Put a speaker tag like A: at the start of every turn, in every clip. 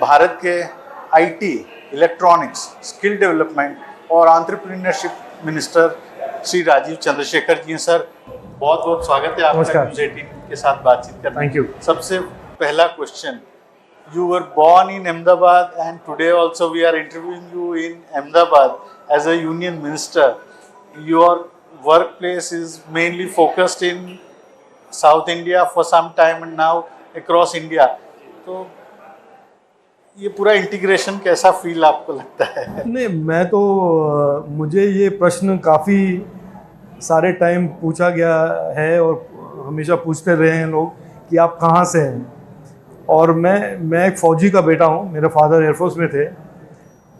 A: भारत के IT, electronics, skill development और entrepreneurship minister Shri Rajeev Chandrasekhar जी हैं। सर, बहुत बहुत स्वागत है आपका न्यूज़ 18 के साथ बातचीत करने।
B: Thank you.
A: सबसे पहला question, you were born in Ahmedabad and today also we are interviewing you in Ahmedabad as a union minister. Your workplace is mainly focused in South India for some time and now across India. तो ये पूरा integration कैसा feel आपको लगता है?
B: नहीं, मैं तो मुझे ये प्रश्न काफ़ी सारे टाइम पूछा गया है और हमेशा पूछते रहे हैं लोग कि आप कहाँ से हैं। और मैं एक फ़ौजी का बेटा हूँ, मेरे फादर एयरफोर्स में थे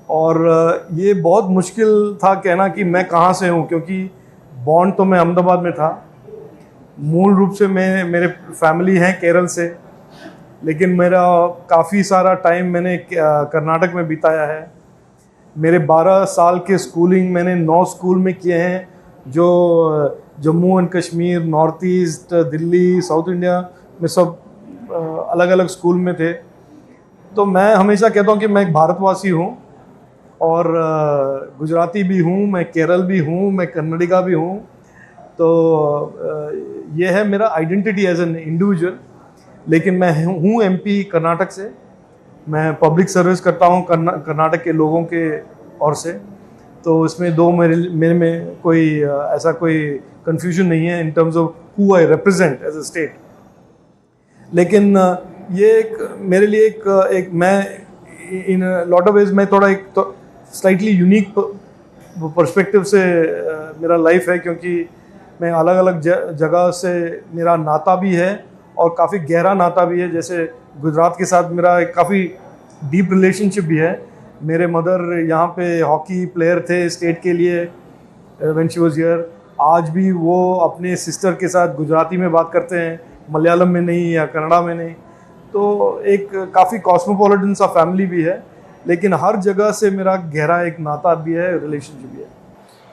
B: और ये बहुत मुश्किल था कहना कि मैं कहाँ से हूँ, क्योंकि बॉर्न तो मैं अहमदाबाद में था। मूल रूप से मेरे फैमिली हैं केरल से, लेकिन मेरा काफ़ी सारा टाइम मैंने कर्नाटक में बिताया है। मेरे 12 साल के स्कूलिंग मैंने 9 स्कूल में किए हैं, जो Jammu and Kashmir, north east, Delhi, south India में सब अलग अलग स्कूल में थे। तो मैं हमेशा कहता हूँ कि मैं एक भारतवासी हूँ और गुजराती भी हूँ, मैं केरल भी हूँ, मैं कन्नडिगा भी हूँ। तो ये है मेरा आइडेंटिटी एज एन इंडिविजुअल। लेकिन मैं हूँ एमपी कर्नाटक से। मैं पब्लिक सर्विस करता हूँ कर्नाटक के लोगों के ओर से। तो इसमें मेरे में कोई ऐसा कोई कन्फ्यूजन नहीं है in terms of who I represent as a state. लेकिन ये मेरे लिए एक मैं इन लॉट ऑफ वेज मैं थोड़ा एक तो स्लाइटली यूनिक पर्सपेक्टिव से मेरा लाइफ है, क्योंकि मैं अलग अलग जगह से मेरा नाता भी है और काफ़ी गहरा नाता भी है। जैसे गुजरात के साथ मेरा एक काफ़ी डीप रिलेशनशिप भी है। मेरे मदर यहाँ पे हॉकी प्लेयर थे स्टेट के लिए व्हेन शी वाज हियर। आज भी वो अपने सिस्टर के साथ गुजराती में बात करते हैं, मलयालम में नहीं या कन्नड़ा में नहीं। तो एक काफ़ी कॉस्मोपॉलिटन सा फैमिली भी है, लेकिन हर जगह से मेरा गहरा एक नाता भी है, रिलेशनशिप भी है।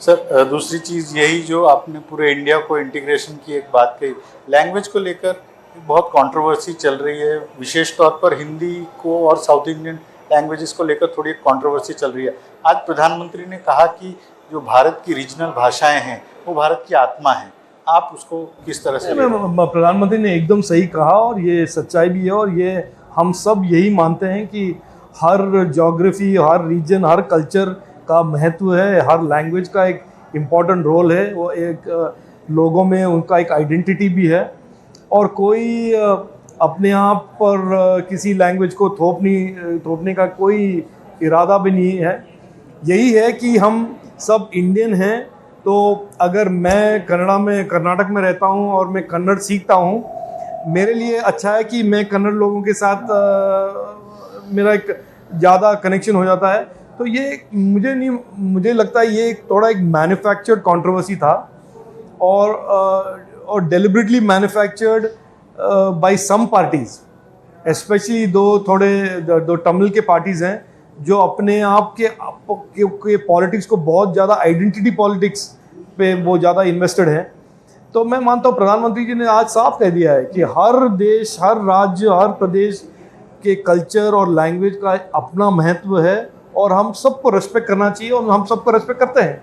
A: सर, दूसरी चीज़ यही जो आपने पूरे इंडिया को इंटीग्रेशन की एक बात कही, लैंग्वेज को लेकर बहुत कंट्रोवर्सी चल रही है, विशेष तौर पर हिंदी को और साउथ इंडियन लैंग्वेजेस को लेकर थोड़ी कंट्रोवर्सी चल रही है। आज प्रधानमंत्री ने कहा कि जो भारत की रीजनल भाषाएं हैं वो भारत की आत्मा है। आप उसको किस तरह से?
B: प्रधानमंत्री ने एकदम सही कहा और ये सच्चाई भी है और ये हम सब यही मानते हैं कि हर ज्योग्राफी, हर रीजन, हर कल्चर का महत्व है, हर लैंग्वेज का एक इम्पॉर्टेंट रोल है। वो एक लोगों में उनका एक आइडेंटिटी भी है और कोई अपने आप पर किसी लैंग्वेज को थोपने का कोई इरादा भी नहीं है। यही है कि हम सब इंडियन हैं। तो अगर मैं कर्नाटक में रहता हूँ और मैं कन्नड़ सीखता हूँ, मेरे लिए अच्छा है कि मैं कन्नड़ लोगों के साथ मेरा एक ज़्यादा कनेक्शन हो जाता है। तो ये मुझे लगता है ये थोड़ा एक मैन्युफैक्चर्ड कंट्रोवर्सी था और deliberately manufactured by some parties, specially दो तमिल के पार्टीज़ हैं जो अपने आप के पॉलिटिक्स को बहुत ज़्यादा आइडेंटिटी पॉलिटिक्स पे वो ज़्यादा इन्वेस्टेड है। तो मैं मानता हूँ प्रधानमंत्री जी ने आज साफ कह दिया है कि हर देश, हर राज्य, हर प्रदेश के कल्चर और लैंग्वेज का अपना महत्व है और हम सबको रेस्पेक्ट करना चाहिए और हम सबको रेस्पेक्ट करते हैं।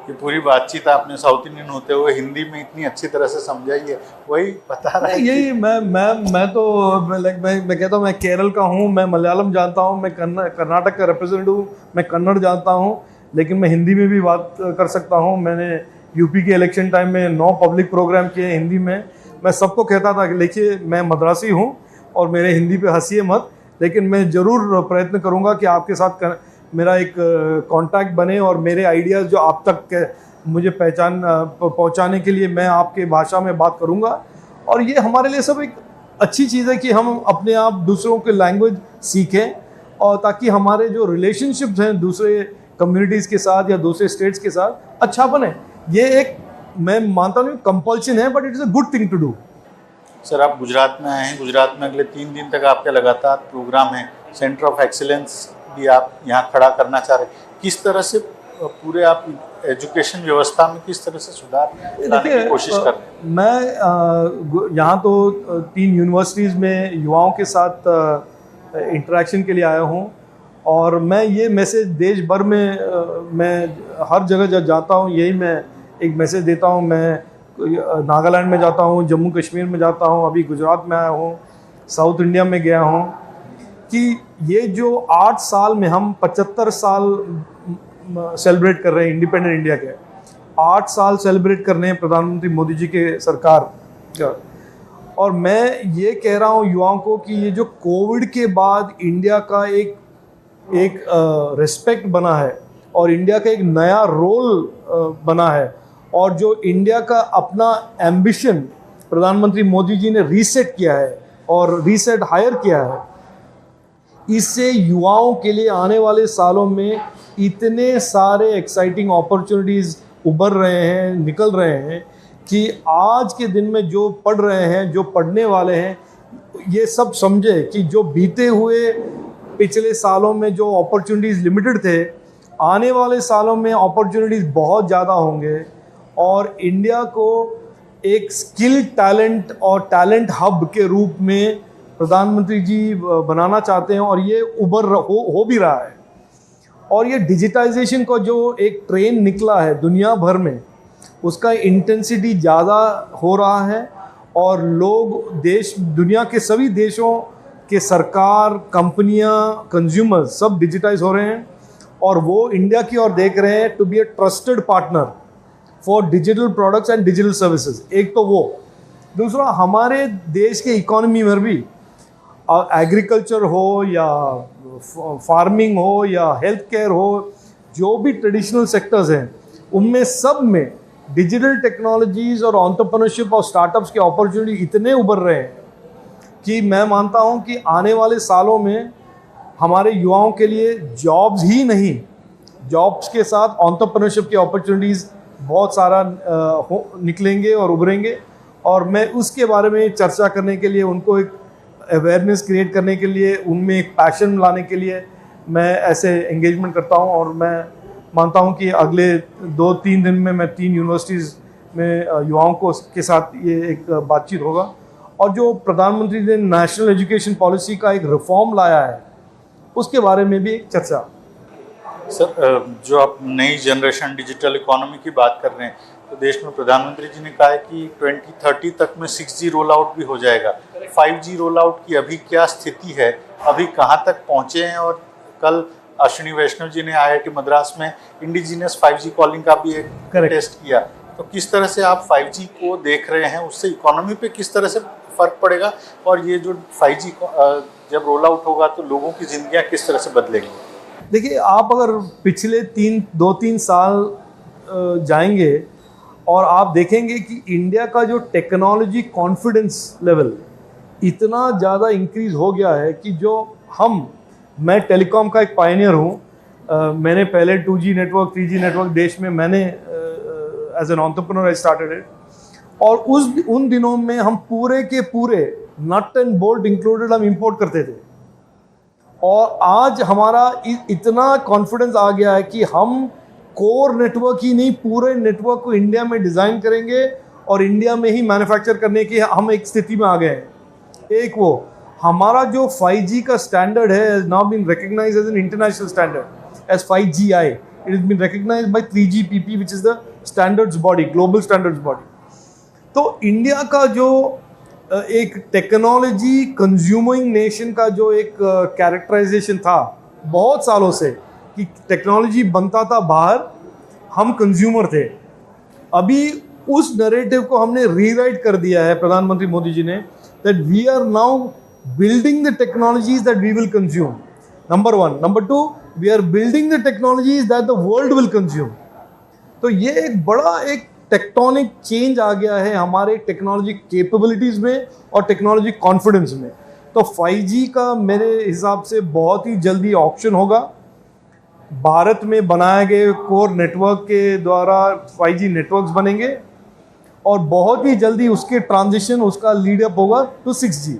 A: ये पूरी बातचीत आपने साउथ इंडियन होते हुए हिंदी में इतनी अच्छी तरह से समझाई है, वही बता रहा है।
B: यही मैं कहता हूँ मैं केरल का हूँ, मैं मलयालम जानता हूँ, मैं कर्नाटक का रिप्रेजेंटेटिव हूँ, मैं कन्नड़ जानता हूँ, लेकिन मैं हिंदी में भी बात कर सकता हूँ। मैंने यूपी के इलेक्शन टाइम में 9 पब्लिक प्रोग्राम किए हिंदी में। मैं सबको कहता था कि देखिए मैं मद्रासी हूँ और मेरे हिंदी पे हंसिए मत, लेकिन मैं ज़रूर प्रयत्न करूँगा कि आपके साथ मेरा एक कांटेक्ट बने और मेरे आइडियाज़ जो आप तक मुझे पहुंचाने के लिए मैं आपके भाषा में बात करूंगा। और ये हमारे लिए सब एक अच्छी चीज़ है कि हम अपने आप दूसरों के लैंग्वेज सीखें और ताकि हमारे जो रिलेशनशिप्स हैं दूसरे कम्युनिटीज़ के साथ या दूसरे स्टेट्स के साथ अच्छा बने। ये एक मैं मानता नहीं कंपल्शन है, but it is a good thing to do.
A: Sir, आप गुजरात में आए हैं, गुजरात में अगले 3 दिन तक आपके लगातार प्रोग्राम है, सेंटर ऑफ एक्सीलेंस भी आप यहाँ खड़ा करना चाह रहे हैं। किस तरह से पूरे आप एजुकेशन व्यवस्था में किस तरह से सुधार लाने की कोशिश कर रहे हैं?
B: मैं यहाँ तो 3 यूनिवर्सिटीज़ में युवाओं के साथ इंटरेक्शन के लिए आया हूँ। और मैं ये मैसेज देश भर में मैं हर जगह जब जाता हूँ यही मैं एक मैसेज देता हूँ। मैं नागालैंड में जाता हूँ, जम्मू कश्मीर में जाता हूँ, अभी गुजरात में आया हूँ, साउथ इंडिया में गया हूँ, कि ये जो 8 साल में हम 75 साल सेलिब्रेट कर रहे हैं इंडिपेंडेंट इंडिया के, 8 साल सेलिब्रेट कर रहे हैं प्रधानमंत्री मोदी जी के सरकार का। और मैं ये कह रहा हूँ युवाओं को कि ये जो कोविड के बाद इंडिया का एक रिस्पेक्ट बना है और इंडिया का एक नया रोल बना है, और जो इंडिया का अपना एम्बिशन प्रधानमंत्री मोदी जी ने रीसेट किया है और रीसेट हायर किया है, इससे युवाओं के लिए आने वाले सालों में इतने सारे एक्साइटिंग अपॉर्चुनिटीज़ उभर रहे हैं, निकल रहे हैं, कि आज के दिन में जो पढ़ रहे हैं, जो पढ़ने वाले हैं, ये सब समझे कि जो बीते हुए पिछले सालों में जो अपॉर्चुनिटीज़ लिमिटेड थे, आने वाले सालों में अपॉर्चुनिटीज़ बहुत ज़्यादा होंगे, और इंडिया को एक स्किल टैलेंट और टैलेंट हब के रूप में प्रधानमंत्री जी बनाना चाहते हैं, और ये उभर हो भी रहा है। और ये डिजिटाइजेशन का जो एक ट्रेन निकला है दुनिया भर में, उसका इंटेंसिटी ज़्यादा हो रहा है, और लोग दुनिया के सभी देशों के सरकार, कंपनियां, कंज्यूमर्स सब डिजिटाइज हो रहे हैं, और वो इंडिया की ओर देख रहे हैं to be a trusted partner for digital products and digital services. एक तो वो, दूसरा हमारे देश के इकोनॉमी में भी एग्रीकल्चर हो या फार्मिंग हो या हेल्थ केयर हो, जो भी ट्रेडिशनल सेक्टर्स हैं, उनमें सब में डिजिटल टेक्नोलॉजीज और एंटरप्रेन्योरशिप और स्टार्टअप्स के अपॉर्चुनिटी इतने उभर रहे हैं कि मैं मानता हूं कि आने वाले सालों में हमारे युवाओं के लिए जॉब्स ही नहीं, जॉब्स के साथ एंटरप्रेन्योरशिप की अपॉर्चुनिटीज़ बहुत सारा निकलेंगे और उभरेंगे। और मैं उसके बारे में चर्चा करने के लिए, उनको एक अवेयरनेस क्रिएट करने के लिए, उनमें एक पैशन लाने के लिए मैं ऐसे एंगेजमेंट करता हूं। और मैं मानता हूं कि अगले 2-3 दिन में मैं 3 यूनिवर्सिटीज़ में युवाओं को के साथ ये एक बातचीत होगा। और जो प्रधानमंत्री ने नेशनल एजुकेशन पॉलिसी का एक रिफॉर्म लाया है, उसके बारे में भी एक चर्चा।
A: सर, जो आप नई जनरेशन डिजिटल इकोनॉमी की बात कर रहे हैं, तो देश में प्रधानमंत्री जी ने कहा है कि 2030 तक में 6G रोल आउट भी हो जाएगा। 5G रोल आउट की अभी क्या स्थिति है, अभी कहाँ तक पहुँचे हैं? और कल अश्विनी वैष्णव जी ने IIT मद्रास में इंडिजिनियस 5G कॉलिंग का भी एक टेस्ट किया। तो किस तरह से आप 5G को देख रहे हैं, उससे इकोनॉमी पे किस तरह से फ़र्क पड़ेगा, और ये जो 5G जब रोल आउट होगा तो लोगों की ज़िंदगियाँ किस तरह से बदलेंगी?
B: देखिए, आप अगर पिछले 2-3 साल जाएंगे और आप देखेंगे कि इंडिया का जो टेक्नोलॉजी कॉन्फिडेंस लेवल इतना ज़्यादा इंक्रीज़ हो गया है कि मैं टेलीकॉम का एक पायनियर हूँ। मैंने पहले 2G नेटवर्क, 3G नेटवर्क देश में मैंने as an entrepreneur I started it. और उन दिनों में हम पूरे के पूरे नट एंड बोल्ट इंक्लूडेड हम इंपोर्ट करते थे, और आज हमारा इतना कॉन्फिडेंस आ गया है कि हम कोर नेटवर्क ही नहीं, पूरे नेटवर्क को इंडिया में डिज़ाइन करेंगे और इंडिया में ही मैन्युफैक्चर करने की हम एक स्थिति में आ गए हैं। एक वो हमारा जो 5G का स्टैंडर्ड है has now been recognised as an international standard as 5GI। It has been recognised by 3GPP which is the standards body, global standards body. तो इंडिया का जो एक टेक्नोलॉजी कंज्यूमिंग नेशन का जो एक कैरेक्टराइजेशन था बहुत सालों से, कि टेक्नोलॉजी बनता था बाहर, हम कंज्यूमर थे, अभी उस नैरेटिव को हमने रीराइट कर दिया है प्रधानमंत्री मोदी जी ने, that we are now building the technologies that we will consume, number 1। Number 2, we are building the technologies that the world will consume. तो ये एक बड़ा एक टेक्टोनिक चेंज आ गया है हमारे टेक्नोलॉजी कैपेबिलिटीज़ में और टेक्नोलॉजी कॉन्फिडेंस में। तो 5G का मेरे हिसाब से बहुत ही जल्दी ऑप्शन होगा। भारत में बनाए गए कोर नेटवर्क के द्वारा 5G नेटवर्क्स बनेंगे, और बहुत ही जल्दी उसके ट्रांजिशन, उसका लीडअप होगा to 6G।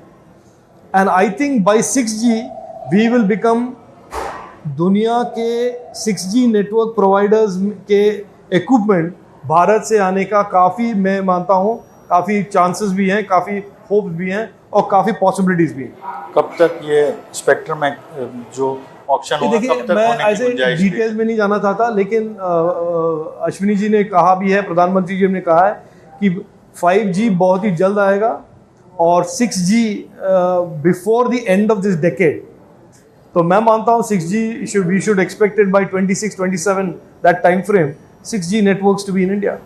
B: And I think by 6G we will become दुनिया के 6G नेटवर्क प्रोवाइडर्स के इक्विपमेंट भारत से आने का काफ़ी, मैं मानता हूँ, काफ़ी चांसेस भी हैं, काफ़ी होप्स भी हैं, और काफ़ी पॉसिबिलिटीज़ भी हैं।
A: कब तक ये स्पेक्ट्रम में जो ऑप्शन होगा,
B: देखिए,
A: कब तक
B: मैं
A: होने की
B: ऐसे
A: गुंजाइश
B: डिटेल में नहीं जाना चाहता, लेकिन अश्विनी जी ने कहा भी है, प्रधानमंत्री जी ने कहा है कि 5G बहुत ही जल्द आएगा और 6G before the end of this decade. तो मैं मानता हूँ 6G we should expected by 26-27 that time frame 6G networks to be in India.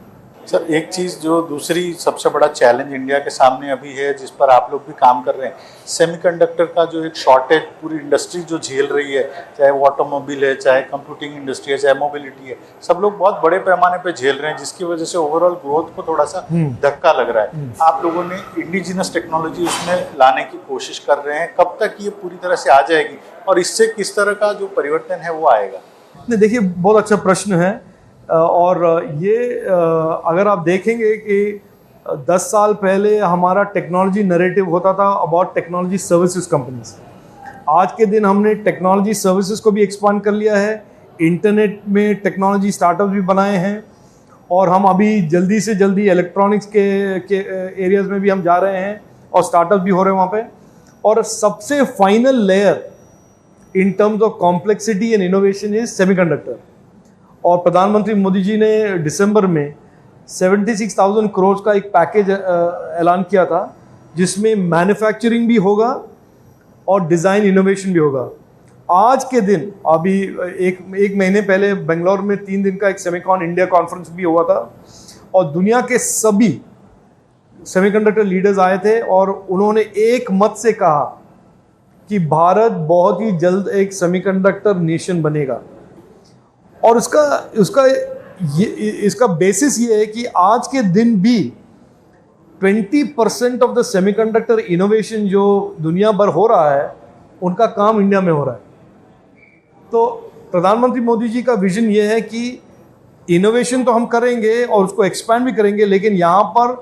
A: Sir, एक चीज़ जो दूसरी सबसे बड़ा चैलेंज इंडिया के सामने अभी है, जिस पर आप लोग भी काम कर रहे हैं, सेमीकंडक्टर का जो एक शॉर्टेज पूरी इंडस्ट्री जो झेल रही है, चाहे वो ऑटोमोबाइल है, चाहे कंप्यूटिंग इंडस्ट्री है, चाहे मोबिलिटी है, सब लोग बहुत बड़े पैमाने पे झेल रहे हैं, जिसकी वजह से ओवरऑल ग्रोथ को थोड़ा सा धक्का लग रहा है। आप लोगों ने इंडिजिनस टेक्नोलॉजी उसमें लाने की कोशिश कर रहे हैं, कब तक ये पूरी तरह से आ जाएगी और इससे किस तरह का जो परिवर्तन है वो आएगा?
B: नहीं, देखिए, बहुत अच्छा प्रश्न है। और ये अगर आप देखेंगे कि 10 साल पहले हमारा टेक्नोलॉजी नैरेटिव होता था अबाउट टेक्नोलॉजी सर्विसेज कंपनीज। आज के दिन हमने टेक्नोलॉजी सर्विसेज को भी एक्सपांड कर लिया है, इंटरनेट में टेक्नोलॉजी स्टार्टअप भी बनाए हैं, और हम अभी जल्दी से जल्दी इलेक्ट्रॉनिक्स के एरियाज में भी हम जा रहे हैं और स्टार्टअप भी हो रहे हैं वहाँ पे। और सबसे final layer in terms of complexity and innovation is semiconductor. और प्रधानमंत्री मोदी जी ने दिसंबर में 76,000 करोड़ का एक पैकेज ऐलान किया था, जिसमें मैन्युफैक्चरिंग भी होगा और डिज़ाइन इनोवेशन भी होगा। आज के दिन अभी एक महीने पहले बेंगलोर में 3 दिन का एक सेमीकॉन इंडिया कॉन्फ्रेंस भी हुआ था, और दुनिया के सभी सेमीकंडक्टर लीडर्स आए थे, और उन्होंने एक मत से कहा कि भारत बहुत ही जल्द एक सेमीकंडक्टर नेशन बनेगा। और इसका बेसिस ये है कि आज के दिन भी 20% ऑफ द सेमीकंडक्टर इनोवेशन जो दुनिया भर हो रहा है, उनका काम इंडिया में हो रहा है। तो प्रधानमंत्री मोदी जी का विजन ये है कि इनोवेशन तो हम करेंगे और उसको एक्सपैंड भी करेंगे, लेकिन यहाँ पर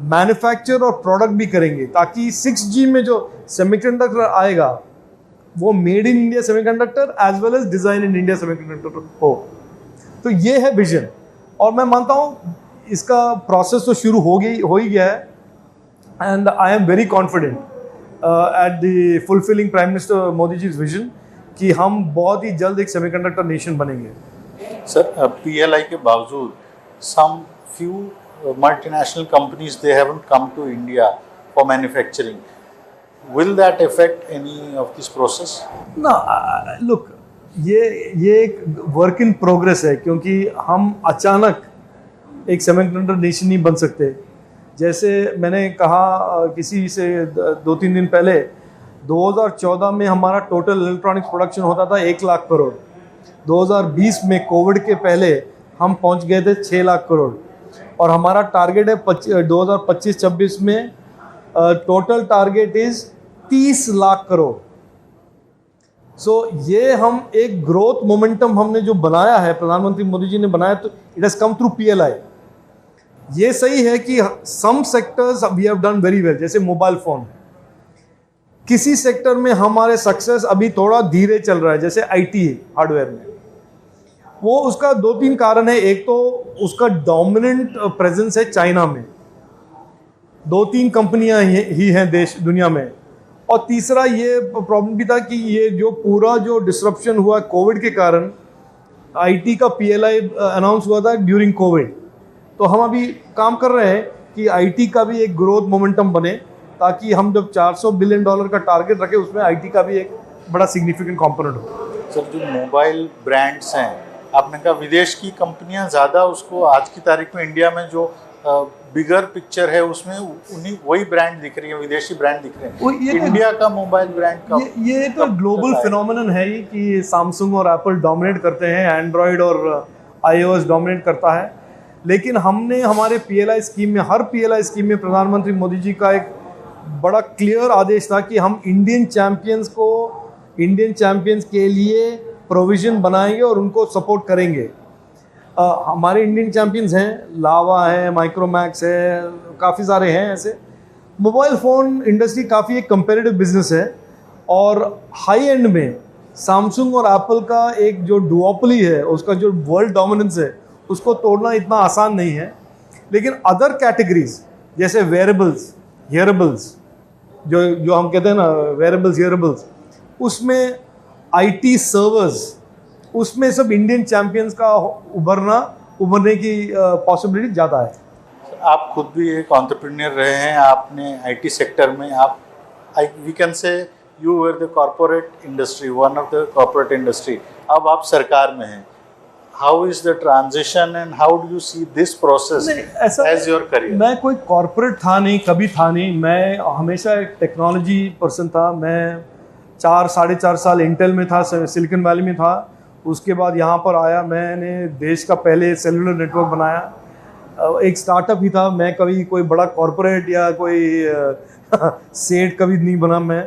B: मैन्युफैक्चर और प्रोडक्ट भी करेंगे, ताकि 6G में जो सेमीकंडक्टर आएगा वो made in India semiconductor as well as design in India semiconductor हो। तो ये है विजन, और मैं मानता हूँ इसका प्रोसेस तो शुरू हो ही गया है, and I am very confident at the fulfilling prime minister Modi ji vision कि हम बहुत ही जल्द एक सेमीकंडक्टर नेशन बनेंगे।
A: सर, PLI के बावजूद some few multinational companies they haven't come to India for manufacturing. Will that affect any of this process?
B: ना, लुक, ये एक वर्क इन प्रोग्रेस है, क्योंकि हम अचानक एक सेमीकंडक्टर नेशन नहीं बन सकते। जैसे मैंने कहा किसी से 2-3 दिन पहले, 2014 में हमारा टोटल इलेक्ट्रॉनिक्स प्रोडक्शन होता था 1 लाख करोड़। 2020 में कोविड के पहले हम पहुंच गए थे 6 लाख करोड़, और हमारा टारगेट है 2025-26 में total target is 30 lakh crore. So ये हम एक ग्रोथ मोमेंटम हमने जो बनाया है, प्रधानमंत्री मोदी जी ने बनाया, तो it has come through PLI। ये सही है कि some sectors we have done very well, जैसे मोबाइल फोन। किसी सेक्टर में हमारे सक्सेस अभी थोड़ा धीरे चल रहा है, जैसे IT हार्डवेयर में। वो उसका 2-3 कारण है। एक तो उसका डोमिनेंट प्रेजेंस है चाइना में, 2-3 कंपनियां ही हैं दुनिया में, और तीसरा ये प्रॉब्लम भी था कि ये जो पूरा जो डिसरप्शन हुआ कोविड के कारण, IT का PLI अनाउंस हुआ था ड्यूरिंग कोविड। तो हम अभी काम कर रहे हैं कि IT का भी एक ग्रोथ मोमेंटम बने, ताकि हम जब $400 बिलियन का टारगेट रखें, उसमें IT का भी एक बड़ा सिग्निफिकेंट कंपोनेंट हो।
A: सर, जो मोबाइल ब्रांड्स हैं, आपने कहा विदेश की कंपनियां ज़्यादा उसको आज की तारीख में इंडिया में जो बिगर पिक्चर है उसमें उन्हीं वही ब्रांड दिख रही है, विदेशी ब्रांड दिख रहे हैं। इंडिया का मोबाइल ब्रांड का
B: ये तो ग्लोबल फिनोमेनन है ही कि सैमसंग और एप्पल डोमिनेट करते हैं, एंड्रॉयड और iOS डोमिनेट करता है। लेकिन हमने हमारे PLI स्कीम में, हर PLI स्कीम में प्रधानमंत्री मोदी जी का एक बड़ा क्लियर आदेश था कि हम इंडियन चैंपियंस के लिए प्रोविज़न बनाएंगे और उनको सपोर्ट करेंगे। हमारे इंडियन चैंपियंस हैं, लावा है, माइक्रोमैक्स है, काफ़ी सारे हैं ऐसे। मोबाइल फ़ोन इंडस्ट्री काफ़ी एक कंपेरेटिव बिजनेस है, और हाई एंड में सैमसंग और एप्पल का एक जो डुओपली है, उसका जो वर्ल्ड डोमिनेंस है, उसको तोड़ना इतना आसान नहीं है। लेकिन अदर कैटेगरीज जैसे वेयरेबल्स, हियरेबल्स, जो जो हम कहते हैं ना वेरेबल्स वेरेबल्स, उसमें आईटी सर्वर्स, उसमें सब इंडियन चैंपियंस का उभरने की पॉसिबिलिटी ज़्यादा है।
A: आप खुद भी एक एंटरप्रेन्योर रहे हैं, आपने आईटी सेक्टर में आप we can say you were the corporate industry, one of the corporate industry, अब आप सरकार में हैं। How is the transition and how do you see this process as your career?
B: मैं कोई कॉर्पोरेट था नहीं, कभी था नहीं। मैं हमेशा एक टेक्नोलॉजी पर्सन था। मैं 4-4.5 साल इंटेल में था, सिलिकॉन वैली में था। उसके बाद यहाँ पर आया, मैंने देश का पहले सेलुलर नेटवर्क बनाया। एक स्टार्टअप ही था, मैं कभी कोई बड़ा कॉर्पोरेट या कोई सेठ कभी नहीं बना मैं।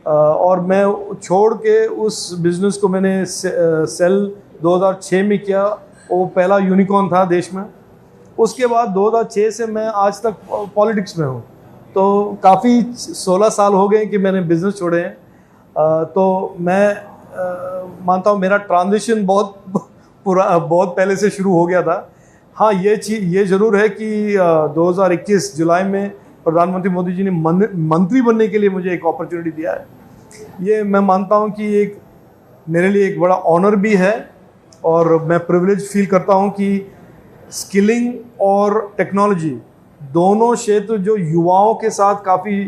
B: और मैं छोड़ के उस बिज़नेस को मैंने सेल 2006 में किया। वो पहला यूनिकॉर्न था देश में। उसके बाद 2006 से मैं आज तक पॉलिटिक्स में हूँ, तो काफ़ी 16 साल हो गए कि मैंने बिज़नेस छोड़े हैं। तो मैं मानता हूँ मेरा ट्रांजिशन बहुत पहले से शुरू हो गया था। हाँ, ये ज़रूर है कि 2021 जुलाई में प्रधानमंत्री मोदी जी ने मंत्री बनने के लिए मुझे एक अपॉर्चुनिटी दिया है। ये मैं मानता हूँ कि एक मेरे लिए एक बड़ा ऑनर भी है, और मैं प्रिविलेज फील करता हूँ कि स्किलिंग और टेक्नोलॉजी दोनों क्षेत्र जो युवाओं के साथ काफ़ी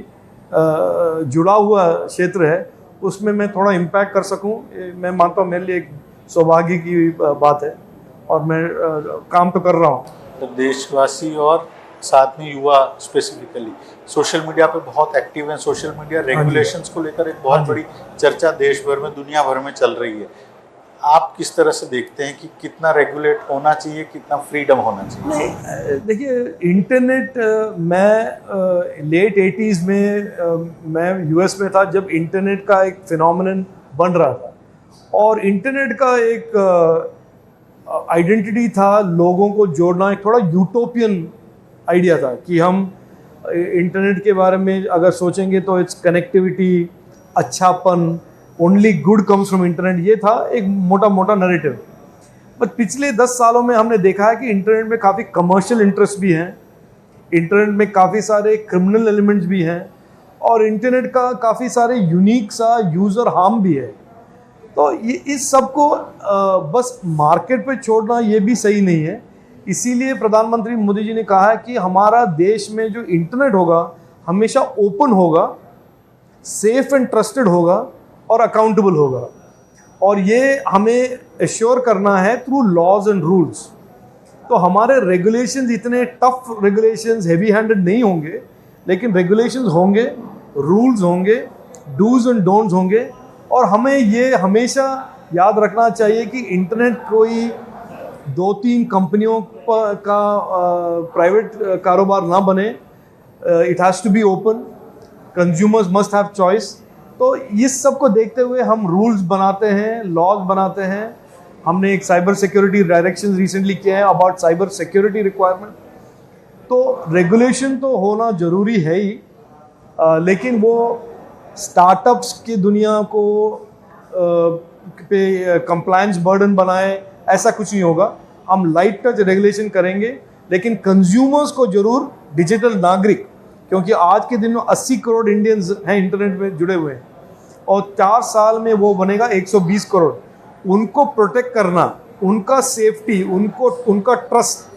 B: जुड़ा हुआ क्षेत्र है, उसमें मैं थोड़ा इम्पैक्ट कर सकूं। मैं मानता हूँ मेरे लिए एक सौभाग्य की बात है, और मैं काम तो कर रहा हूँ।
A: तो देशवासी और साथ में युवा स्पेसिफिकली सोशल मीडिया पे बहुत एक्टिव हैं। सोशल मीडिया रेगुलेशंस को लेकर एक बहुत बड़ी चर्चा देश भर में, दुनिया भर में चल रही है। आप किस तरह से देखते हैं कि कितना रेगुलेट होना चाहिए, कितना फ्रीडम होना चाहिए?
B: नहीं, देखिए, इंटरनेट, मैं लेट 80s में मैं यूएस में था जब इंटरनेट का एक फिनोमिनन बन रहा था, और इंटरनेट का एक आइडेंटिटी था लोगों को जोड़ना। एक थोड़ा यूटोपियन आइडिया था कि हम इंटरनेट के बारे में अगर सोचेंगे तो इट्स कनेक्टिविटी, अच्छापन, only good comes from internet. ये था एक मोटा नैरेटिव। बट पिछले 10 सालों में हमने देखा है कि इंटरनेट में काफ़ी कमर्शियल इंटरेस्ट भी हैं, इंटरनेट में काफ़ी सारे क्रिमिनल एलिमेंट्स भी हैं, और इंटरनेट का काफ़ी सारे यूनिक सा यूज़र हार्म भी है। तो ये इस सब को बस मार्केट पे छोड़ना ये भी सही नहीं है। इसीलिए प्रधानमंत्री मोदी जी ने कहा है कि हमारा देश में जो इंटरनेट होगा हमेशा ओपन होगा, सेफ एंड ट्रस्टेड होगा, और अकाउंटेबल होगा। और ये हमें एश्योर करना है थ्रू लॉज एंड रूल्स। तो हमारे रेगुलेशंस इतने टफ रेगुलेशंस, हेवी हैंडेड नहीं होंगे, लेकिन रेगुलेशंस होंगे, रूल्स होंगे, डूज एंड डोंट्स होंगे। और हमें ये हमेशा याद रखना चाहिए कि इंटरनेट कोई 2-3 कंपनियों का प्राइवेट कारोबार ना बने। It has to be open, consumers must have choice. तो इस सब को देखते हुए हम रूल्स बनाते हैं, लॉज बनाते हैं। हमने एक साइबर सिक्योरिटी डायरेक्शंस रिसेंटली किए हैं अबाउट साइबर सिक्योरिटी रिक्वायरमेंट। तो रेगुलेशन तो होना ज़रूरी है ही, लेकिन वो स्टार्टअप्स की दुनिया को पे कंप्लायंस बर्डन बनाए, ऐसा कुछ नहीं होगा। हम लाइट टच रेगुलेशन करेंगे, लेकिन कंज्यूमर्स को जरूर डिजिटल नागरिक, क्योंकि आज के दिन में 80 करोड़ इंडियंस हैं इंटरनेट में जुड़े हुए हैं, और 4 साल में वो बनेगा 120 करोड़। उनको प्रोटेक्ट करना, उनका सेफ्टी, उनका ट्रस्ट,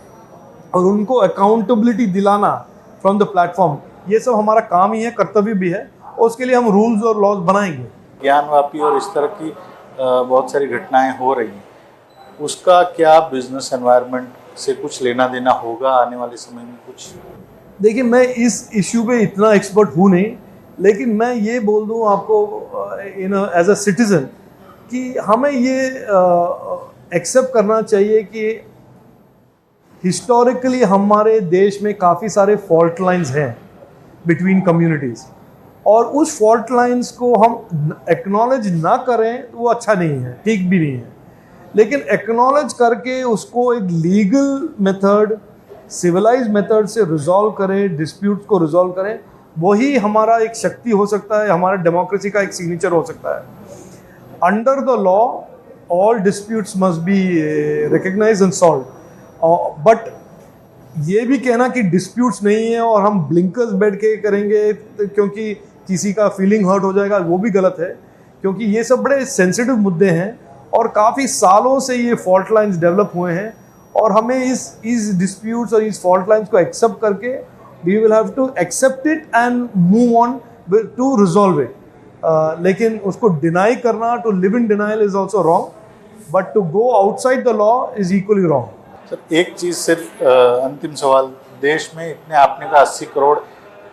B: और उनको अकाउंटेबिलिटी दिलाना फ्रॉम द प्लेटफॉर्म, ये सब हमारा काम ही है, कर्तव्य भी है, और उसके लिए हम रूल्स और लॉज बनाएंगे।
A: ज्ञानवापी और इस तरह की बहुत सारी घटनाएं हो रही हैं, उसका क्या बिजनेस एनवायरनमेंट से कुछ लेना देना होगा आने वाले समय में? कुछ
B: देखिए, मैं इस इश्यू पे इतना एक्सपर्ट हूँ नहीं, लेकिन मैं ये बोल दूँ आपको एज अ सिटीज़न कि हमें ये एक्सेप्ट करना चाहिए कि हिस्टोरिकली हमारे देश में काफ़ी सारे फॉल्ट लाइंस हैं बिटवीन कम्युनिटीज़, और उस फॉल्ट लाइंस को हम एक्नॉलेज ना करें तो वो अच्छा नहीं है, ठीक भी नहीं है। लेकिन एक्नॉलेज करके उसको एक लीगल मेथड, सिविलाइज मेथड से रिजॉल्व करें, डिस्प्यूट्स को रिजॉल्व करें, वही हमारा एक शक्ति हो सकता है, हमारा डेमोक्रेसी का एक सिग्नेचर हो सकता है। Under the law all disputes must be recognise and solve. But ये भी कहना कि डिस्प्यूट्स नहीं है और हम ब्लिंकर्स बैठ के करेंगे क्योंकि किसी का फीलिंग हर्ट हो जाएगा, वो भी गलत है, क्योंकि ये सब बड़े सेंसिटिव मुद्दे हैं और काफ़ी सालों से ये फॉल्ट लाइंस डेवलप हुए हैं और हमें इस डिस्प्यूट्स और इस फॉल्ट लाइंस को एक्सेप्ट करके we will have to accept it and move on to resolve it. लेकिन उसको डिनाई करना, to live in denial is also wrong, but to go outside the law is equally wrong.
A: Sir एक चीज़ सिर्फ अंतिम सवाल, देश में इतने आपने कहा 80 करोड़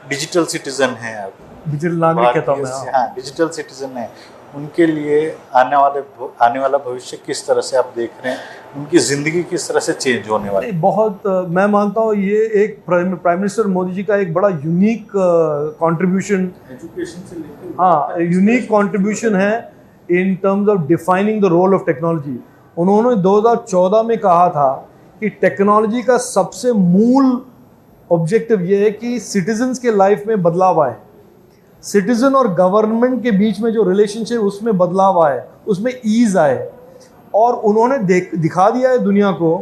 A: डिजिटल सिटीजन हैं, अब
B: डिजिटल नागरिक कहता हूँ मैं।
A: हाँ, डिजिटल सिटीजन है, उनके लिए आने वाला भविष्य किस तरह से आप देख रहे हैं, उनकी ज़िंदगी किस तरह से चेंज होने वाली है?
B: बहुत मैं मानता हूँ ये एक प्राइम मिनिस्टर मोदी जी का एक बड़ा यूनिक कंट्रीब्यूशन,
A: एजुकेशन से लेकर,
B: हाँ, यूनिक कंट्रीब्यूशन है in terms of defining the role of technology. उन्होंने 2014 में कहा था कि टेक्नोलॉजी का सबसे मूल ऑब्जेक्टिव ये है कि सिटीजन्स के लाइफ में बदलाव आए, सिटीजन और गवर्नमेंट के बीच में जो रिलेशनशिप उसमें बदलाव आए, उसमें ईज आए। और उन्होंने दिखा दिया है दुनिया को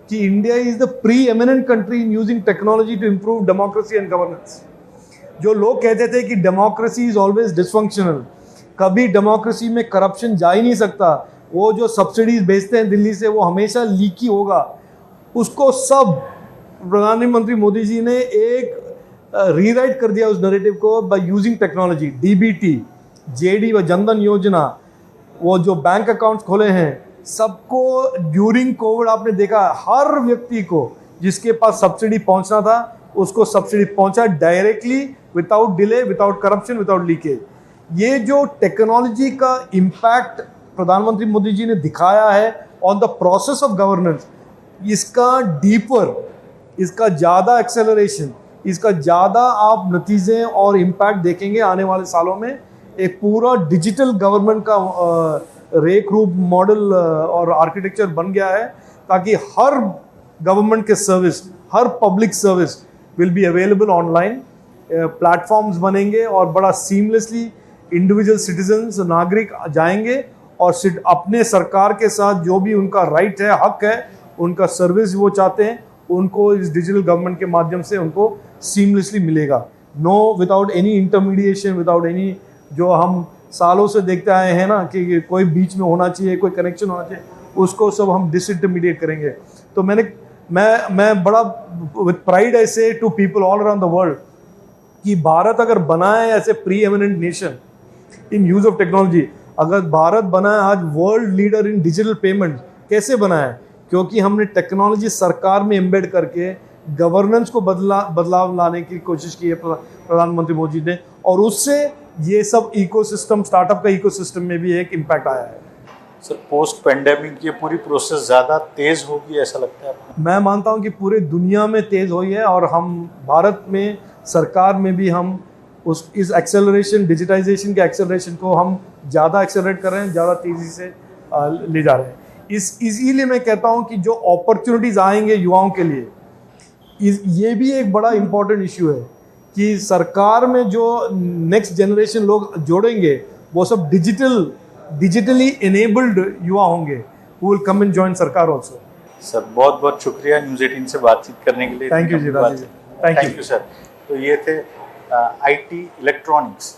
B: कि India is the pre eminent country in using technology to improve democracy and governance. जो लोग कहते थे कि डेमोक्रेसी इज ऑलवेज डिसफंक्शनल, कभी डेमोक्रेसी में करप्शन जा ही नहीं सकता, वो जो सब्सिडीज भेजते हैं दिल्ली से वो हमेशा लीकी होगा, उसको सब प्रधानमंत्री मोदी जी ने एक रीराइट कर दिया उस नैरेटिव को by using technology. DBT, JD व जनधन योजना, वो जो बैंक अकाउंट्स खोले हैं, सबको ड्यूरिंग कोविड आपने देखा हर व्यक्ति को जिसके पास सब्सिडी पहुंचना था उसको सब्सिडी पहुंचा directly, without delay, without corruption, without leakage. ये जो टेक्नोलॉजी का इम्पैक्ट प्रधानमंत्री मोदी जी ने दिखाया है on the process of governance, इसका डीपर, इसका ज़्यादा एक्सेलरेशन, इसका ज़्यादा आप नतीजे और इम्पैक्ट देखेंगे आने वाले सालों में। एक पूरा डिजिटल गवर्नमेंट का रेक रूप मॉडल और आर्किटेक्चर बन गया है, ताकि हर गवर्नमेंट के service, her public service will be available online. Platforms बनेंगे और बड़ा सीमलेसली इंडिविजुअल सिटीजन्स, नागरिक जाएंगे और अपने सरकार के साथ जो भी उनका राइट है, हक है, उनका सर्विस वो चाहते हैं, उनको इस डिजिटल गवर्नमेंट के माध्यम से उनको सीमलेसली मिलेगा। No, without any intermediation, without any जो हम सालों से देखते आए हैं ना कि कोई बीच में होना चाहिए, कोई कनेक्शन होना चाहिए, उसको सब हम डिसइंटरमीडिएट करेंगे। तो मैं बड़ा with pride I say to people all around the world कि भारत अगर बना है ऐसे pre eminent nation in use of technology, अगर भारत बना है आज world leader in digital payment, कैसे बना है? क्योंकि हमने टेक्नोलॉजी सरकार में एम्बेड करके गवर्नेंस को बदलाव लाने की कोशिश की है प्रधानमंत्री मोदी ने, और उससे ये सब इकोसिस्टम, स्टार्टअप का इकोसिस्टम में भी एक इम्पैक्ट आया है।
A: सर पोस्ट पेंडेमिक ये पूरी प्रोसेस ज़्यादा तेज़ होगी ऐसा लगता है आपको?
B: मैं मानता हूँ कि पूरे दुनिया में तेज़ हुई है और हम भारत में सरकार में भी हम इस एक्सेलरेशन, डिजिटाइजेशन के एक्सेलरेशन को हम ज़्यादा एक्सेलरेट कर रहे हैं, ज़्यादा तेज़ी से ले जा रहे हैं। इसीलिए मैं कहता हूँ कि जो अपॉर्चुनिटीज़ आएंगे युवाओं के लिए, ये भी एक बड़ा इम्पॉर्टेंट इशू है कि सरकार में जो नेक्स्ट जनरेशन लोग जोड़ेंगे वो सब डिजिटली इनेबल्ड युवा होंगे, who will come and join सरकार ऑल्सो।
A: सर बहुत बहुत शुक्रिया न्यूज़ 18 से बातचीत करने के लिए।
B: Thank you ji, Rajeev,
A: thank you sir. तो ये थे आईटी, इलेक्ट्रॉनिक्स,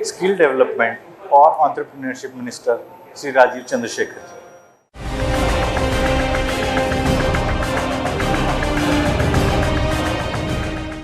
A: स्किल डेवलपमेंट और एंटरप्रेन्योरशिप मिनिस्टर श्री राजीव चंद्रशेखर जी।